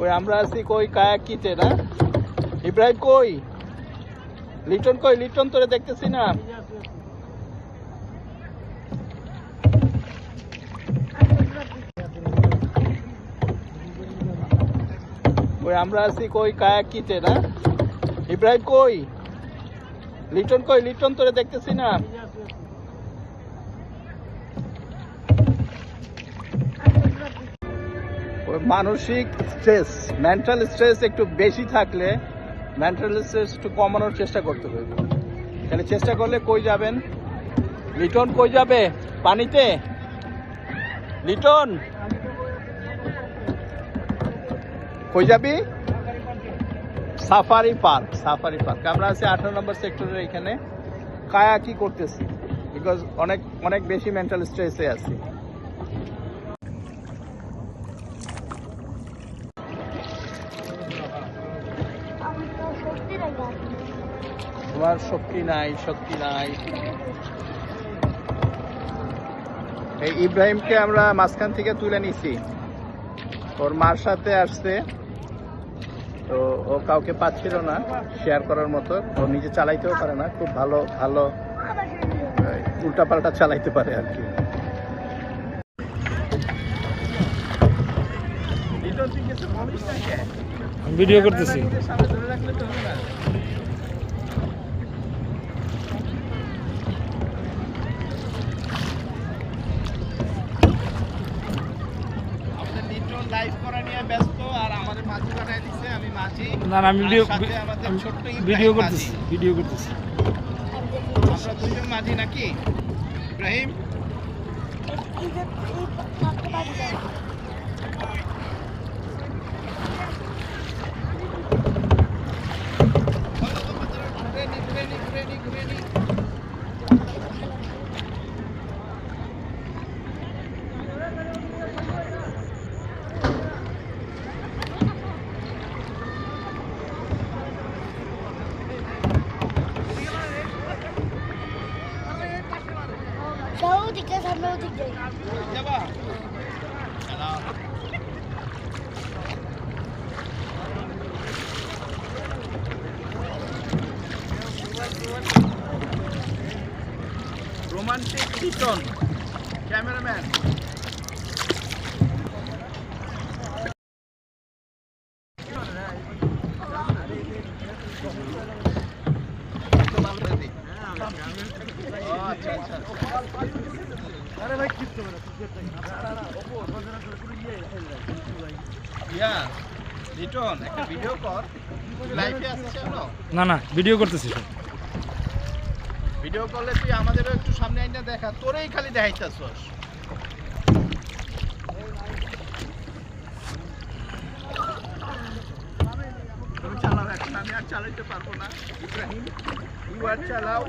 ওই আমরা আছি কই কায়াক কিতে না ইব্রাহিম কই লিটন তোরে দেখতেছি না ওই আমরা আছি কই কায়াক কিতে না ইব্রাহিম কই লিটন তোরে দেখতেছি না ওই মানসিক স্ট্রেস মেন্টাল স্ট্রেস একটু বেশি থাকলে মেন্টাল স্ট্রেস একটু কমানোর চেষ্টা করতে হবে তাহলে চেষ্টা করলে কই যাবেন লিটন কই যাবে পানিতে লিটন কই যাবি সাফারি পার্ক আমরা আছি 18 নম্বর সেক্টরের এখানে কায়াকি করতেছি বিকজ অনেক বেশি মেন্টাল স্ট্রেসে আছি তোমার শক্তি নাই এই ইব্রাহিমকে আমরা মাঝখান থেকে তুলে নিছি ওর মার সাথে আসছে তো ও কাউকে পাচ্ছিল না শেয়ার করার মতো ও নিজে চালাইতেও পারে না খুব ভালো উল্টাপাল্টা চালাইতে পারে আর কি ভিডিও করতেছি লাইভ করা নিয়ে ব্যস্ত আর আমাদের মাঝি বানায় দিচ্ছে আমি মাঝি না আমি ভিডিও করতেছি আমরা দুইজন মাঝি নাকি ইব্রাহিম ওদিকে সামনে ওদিক যাই যাবা রোমান্টিক লিটন ক্যামেরাম্যান লিটন একটা ভিডিও কর লাইভে আসছে না ভিডিও করতেছি ভিডিও করলে তুই আমাদেরও একটু সামনে আইনা দেখা তোরেই খালি দেখাইতাছস তুমি চালাও এখন আমি আর চালাইতে পারবো না ইব্রাহিম ইউ আর চালাও